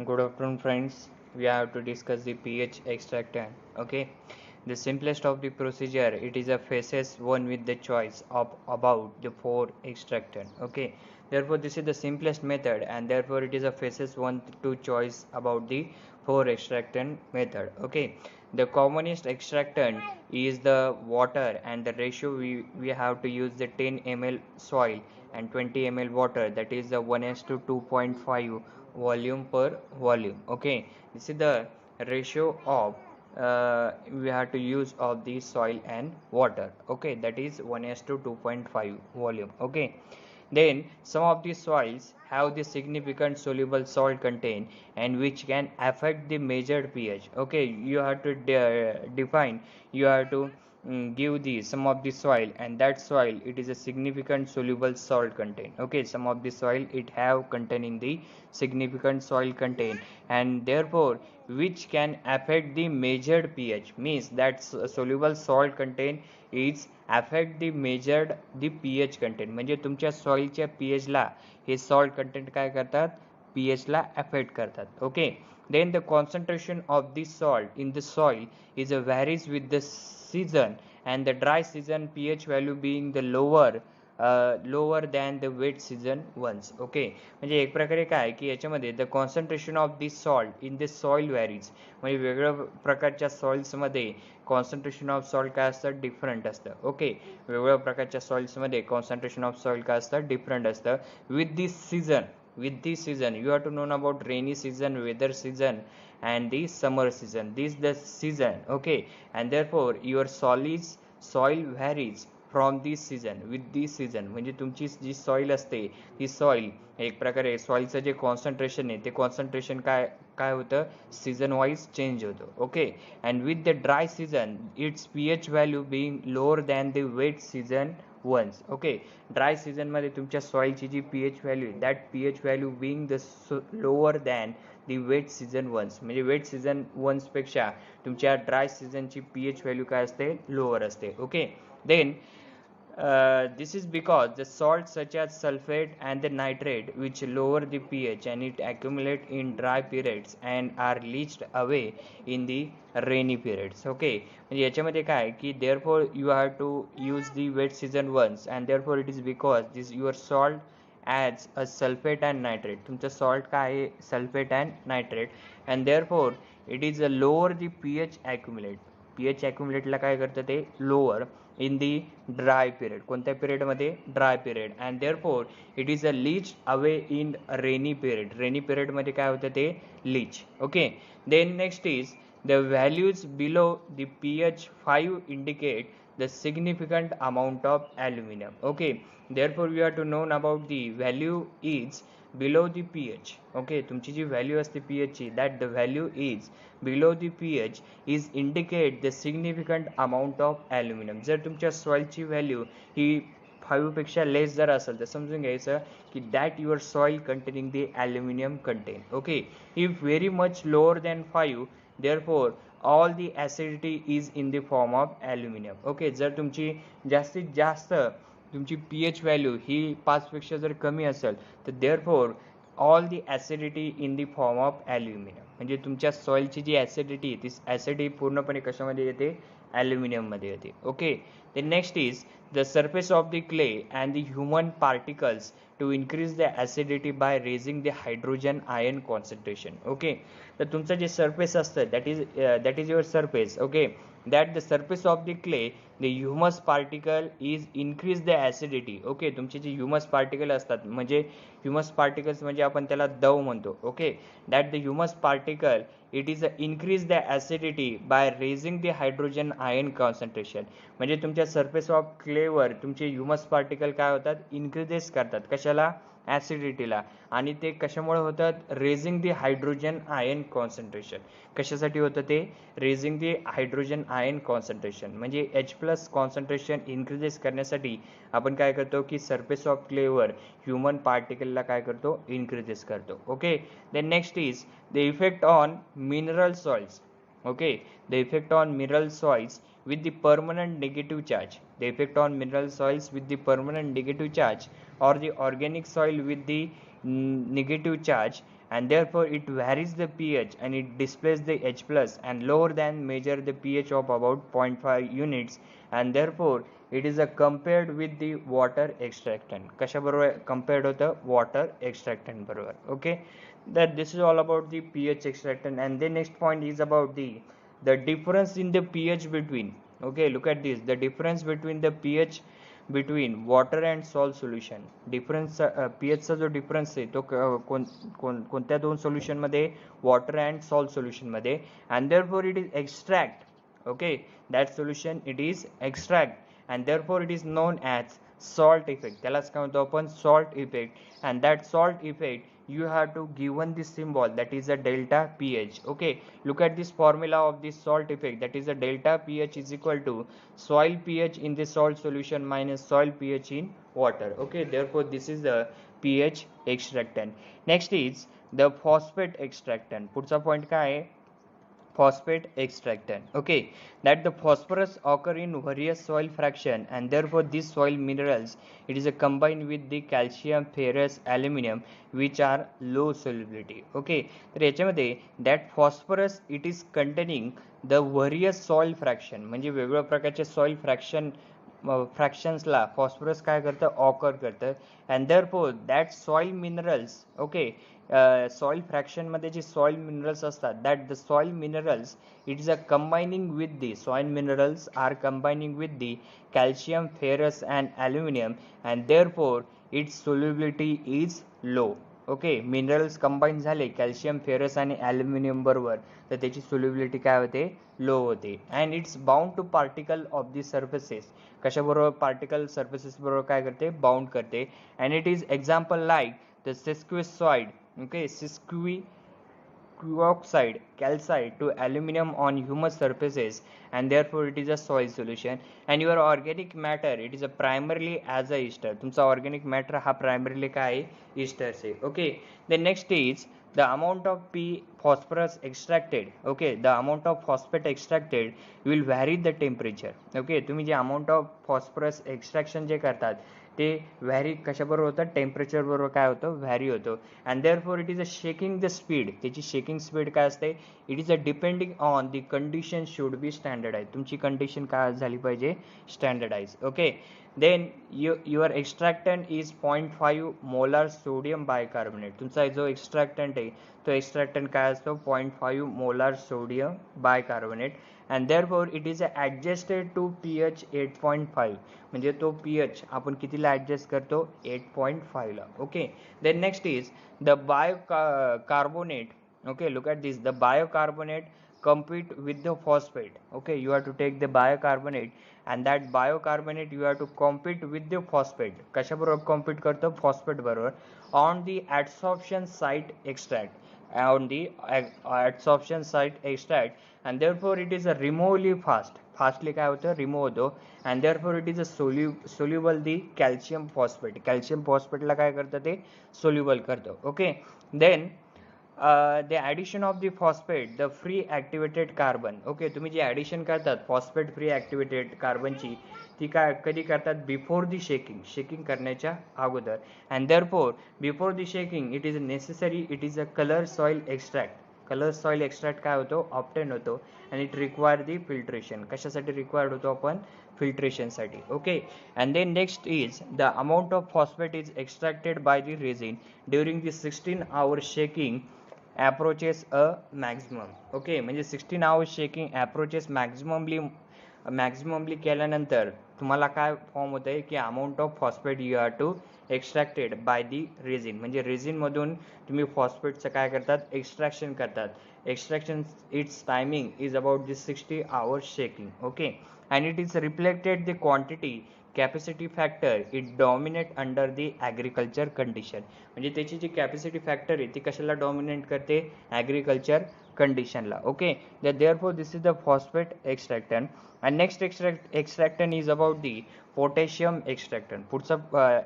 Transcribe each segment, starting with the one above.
Good afternoon, friends. We have to discuss the pH extractant. Okay, the simplest of the procedure. It is a phases one with the choice of about the four extractant. Okay, therefore this is the simplest method, and therefore it is a phases one to choice about the four extractant method. Okay, the commonest extractant is the water, and the ratio we have to use the 10 ml soil and 20 ml water. That is the 1s to 2.5 volume per volume. Okay, this is the ratio of we have to use of the soil and water. Okay, that is 1s to 2.5 volume. Okay, then some of the soils have the significant soluble salt content and which can affect the measured pH. Okay, you have to define, you have to give the some of the soil, and that soil it is a significant soluble salt content. Okay, some of the soil it have containing the significant soil content, and therefore which can affect the measured pH, means that soluble salt content is affect the measured the pH content. म्हणजे तुमच्या सॉइलच्या pH ला हे salt content काय करतात, pH ला affect करतात. Okay, then the concentration of the salt in the soil is varies with the season, and the dry season pH value being the lower than the wet season ones. Okay, म्हणजे एक प्रकारे काय की याच्यामध्ये the concentration of the salt in the soil varies, म्हणजे वेगवेगळ्या प्रकारच्या सॉइल्समध्ये concentration of salt काय असतं, डिफरंट असतं. ओके, वेगवेगळ्या प्रकारच्या सॉइल्समध्ये कॉन्सन्ट्रेशन ऑफ सॉइल काय असतं, डिफरंट असतं. With this season you have to know about rainy season, weather season, and the summer season. This the season. Okay, and therefore your soil varies from this season. With this season म्हणजे तुमची जी soil असते ती soil एक प्रकारे सॉईलचं जे concentration आहे ते concentration काय काय होतं, सीझन वाईज चेंज होतं. Okay, and with the dry season it's pH value being lower than the wet season ones. Okay, dry सीझनमध्ये तुमच्या सॉईलची जी pH व्हॅल्यू आहे that pH value being the lower than the wet season ones, म्हणजे wet season वन्सपेक्षा तुमच्या dry सीझनची pH value काय असते, लोअर असते. Okay, then this is because the salts such as sulfate and the nitrate which lower the pH and it accumulate in dry periods and are leached away in the rainy periods. Okay, म्हणजे याच्यामध्ये काय की therefore you have to use the wet season once, and therefore it is because this your salt adds a sulfate and nitrate. तुमचं salt काय आहे, sulfate and nitrate, and therefore it is a lower the pH accumulate. pH accumulate ला काय करतं ते lower in the dry period. कोणत्या पिरियडमध्ये, dry period, and therefore it is a leach away in rainy period. Rainy पिरियडमध्ये काय होतं ते leach. Okay, then next is the values below the pH 5 indicate the significant amount of aluminum. Okay, therefore we have to know about the value is below the pH. Okay, तुमची जी value असते pH ची that the value is below the pH is indicate the significant amount of aluminium. जर तुमच्या सॉईलची value ही 5 पेक्षा लेस जर असेल तर समजून घ्यायचं की that your soil containing the aluminium content. Okay, if very much lower than 5 therefore all the acidity is in the form of aluminium. Okay, जर तुमची जास्तीत जास्त तुमची pH व्हॅल्यू ही 5 पेक्षा जर कमी असेल तर therefore all the acidity in the form of aluminium, म्हणजे तुमच्या सॉईलची जी ॲसिडिटी ती ॲसिडिटी पूर्णपणे कशामध्ये येते, ॲल्युमिनियममध्ये येते. Okay, the next is the surface of the clay and the human particles to increase the acidity by raising the hydrogen ion concentration. Okay, तर तुमचं जे सरफेस असतं that is your surface. Okay, that the surface of the clay the humus particle is increase the acidity. Okay, तुमचे जे humus particle असतात म्हणजे humus particles म्हणजे आपण त्याला दव म्हणतो. Okay, that the humus particle it is increase the acidity by raising the hydrogen ion concentration. म्हणजे तुमच्या सरफेस ऑफ क्लेवर तुमचे ह्युमस पार्टिकल काय होतात, इन्क्रीजेस करतात. कशाला, ॲसिडिटीला. आणि ते कशामुळे होतात, raising the hydrogen ion concentration. कशासाठी होतं ते, raising the hydrogen ion concentration, म्हणजे H+ कॉन्सन्ट्रेशन इन्क्रीजेस करण्यासाठी आपण काय करतो की सरफेस ऑफ क्लेवर ह्युमन पार्टिकलला काय करतो, इन्क्रीजेस करतो. Okay, then next is the effect on mineral soils. Okay, the effect on mineral soils with the permanent negative charge. The effect on mineral soils with the permanent negative charge or the organic soil with the negative charge, and therefore it varies the pH and it displays the H plus and lower than measure the pH of about 0.5 units, and therefore it is compared with the water extractant. कशा बरोबर compared होतं water extractant बरोबर. Okay, that this is all about the pH extractant. And the next point is about the difference in the pH between. Okay, look at this, the difference between the pH between water and salt solution. Difference pH चा जो difference आहे तो कोणत्या दोन solution मध्ये, water and salt solution मध्ये, and therefore it is extract. okay, that solution it is extract, and therefore it is known as salt effect. त्यालाच काय म्हणतो आपण, salt effect. And that salt effect you have to given this symbol, that is a delta pH. okay, look at this formula of this salt effect, that is a delta pH is equal to soil pH in the salt solution minus soil pH in water. okay, therefore this is the pH extractant. Next is the phosphate extractant. पुढचा point काय आहे, phosphate extractant. okay, that the phosphorus occur in various soil fraction, and therefore these soil minerals it is combined with the calcium, ferrous, aluminum which are low solubility. okay, तर याच्यामध्ये that phosphorus it is containing the various soil fraction, म्हणजे वेगवेगळ्या प्रकारचे soil fractionsला phosphorus काय करतं, occur करतं, and therefore that soil minerals. okay, soil fraction मध्ये जे soil minerals असतात, that the soil minerals it is combining with the soil minerals are combining with the calcium, ferrous and aluminum, and therefore its solubility is low. okay, minerals combine झाले calcium, ferrous आणि aluminium बरोबर, तर त्याची solubility काय होते, low होते. and it's bound to particle of the surfaces. कशाबरोबर, particle surfaces बरोबर काय करते, बाउंड करते. and it is example like the sesquisoid. okay, sesquioxide calcite to aluminum on humus surfaces, and therefore it is a soil solution. and your organic matter it is a primarily as a ester. तुमचा organic matter हा primarily काय आहे, ester आहे. okay, the next is the amount of phosphorus extracted. okay, the amount of phosphate extracted will vary the temperature. okay, तुम्ही जे amount of phosphorus extraction जे करतात ते व्हॅरी कशाबरोबर होतं, टेम्परेचर बरोबर काय होतं, व्हॅरी होतो. And therefore it is a shaking the speed. त्याची शेकिंग स्पीड काय असते, it is a depending on the condition should be standardize. तुमची कंडिशन काय झाली पाहिजे, standardize. Okay, then your extractant is 0.5 molar sodium bicarbonate. तुमचा जो एक्स्ट्रॅक्टंट आहे तो एक्स्ट्रॅक्टंट काय असतो, 0.5 molar sodium bicarbonate. and therefore it is adjusted to pH 8.5. म्हणजे तो pH आपण कितीला ऍडजस्ट करतो, 8.5 ला. Okay, then next is the biocarbonate. okay, look at this, the biocarbonate compete with the phosphate. okay, you have to take the bicarbonate, and that biocarbonate you have to compete with the phosphate. कशा बरोबर compete करतो, phosphate बरोबर, on the adsorption site extract, on the adsorption site extract, and therefore it is a removably fastly काय होतं, remove होतो. and therefore it is a soluble the calcium phosphate. calcium phosphate ला काय करतं, ते soluble करतो. okay, then the addition of the phosphate, the free activated carbon. okay, तुम्ही जे addition करतात phosphate free activated carbon ची, ती काय कधी करतात, बिफोर दी शेकिंग करण्याच्या अगोदर. and therefore before the shaking it is necessary, it is a color soil extract. Colour soil extract काय होतो, ऑप्टेन होतो. आणि इट रिक्वायर दी फिल्ट्रेशन. कशासाठी रिक्वायर्ड होतो आपण, फिल्ट्रेशनसाठी. Okay, and then next is the amount of phosphate is extracted by the resin during the 16 hours shaking approaches a maximum. Okay, म्हणजे 16 hours shaking approaches मॅक्झिममली केल्यानंतर तुम्हाला काय फॉर्म होत आहे की amount of phosphate you are to extracted by the resin. म्हणजे resin मधून तुम्ही फॉस्फेटचं काय करतात, एक्स्ट्रॅक्शन करतात. Extraction its timing is about this 60 hours shaking. Okay, and it is reflected the quantity capacity factor it dominate under the agriculture condition. म्हणजे त्याची जी capacity factor आहे ती कशाला डॉमिनेट करते, ॲग्रिकल्चर कंडिशनला. Okay, therefore this is the phosphate extractant. and next extractant is about the potassium extractant. पुढचा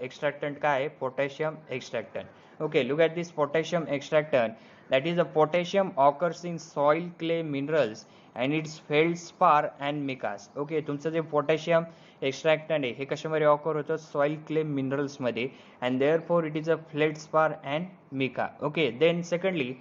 extractant काय आहे, potassium extractant. Okay, look at this potassium extractant. That is, the potassium occurs in soil, clay, minerals and its feldspar and micas. Okay, तुमचं जे potassium एक्स्ट्रॅक्टंट आहे हे कशामध्ये occur होतं, soil, clay, minerals मध्ये, and therefore it is a feldspar and mica. Okay, then secondly,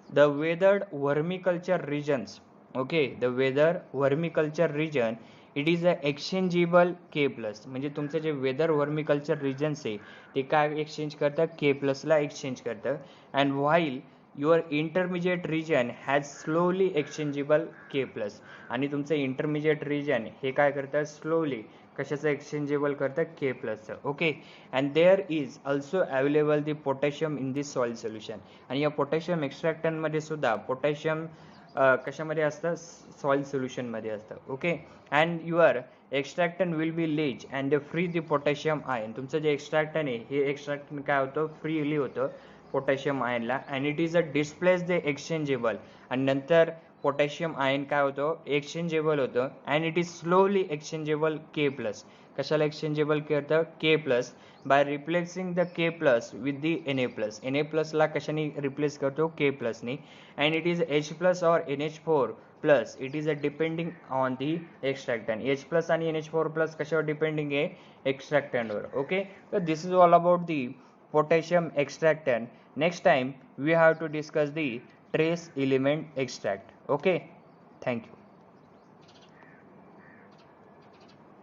the weathered vermiculture regions. Okay, the weather vermiculture region, it is a exchangeable K plus. म्हणजे तुमचं जे weather वर्मिकल्चर reasons आहे ते काय exchange करतं, K प्लसला exchange करतं. And while your intermediate region has slowly exchangeable K plus. आणि तुमचं इंटरमिजिएट रिजन हे काय करतं, स्लोली कशाचं एक्सचेंजेबल करतं, के प्लसचं. Okay, and there is also available the potassium in this soil solution. आणि या पोटॅशियम एक्स्ट्रॅक्टंटमध्ये सुद्धा पोटॅशियम कशामध्ये असतं, सॉइल सोल्युशनमध्ये असतं. Okay, and your extractant will be leach and they free the potassium ion. तुमचं जे एक्स्ट्रॅक्टंट आहे हे एक्स्ट्रॅक्टंट काय होतं, फ्रीली होतं पोटॅशियम आयनला, and it is a displace the exchangeable. आणि नंतर पोटॅशियम आयन काय होतं, एक्सचेंजेबल होतं, and it is slowly exchangeable K plus. कशाला एक्सचेंजेबल करतं, K plus, by replacing the K plus with the N A plus. N A प्लसला कशाने replace करतो, के प्लसनी. And it is H plus और NH4 plus. It is a depending on the extractant. H plus आणि NH4 plus कशावर depending आहे, एक्स्ट्रॅक्टंटवर. Okay, तर this is all about the potassium extractant. Next time we have to discuss the trace element extract. Okay, thank you.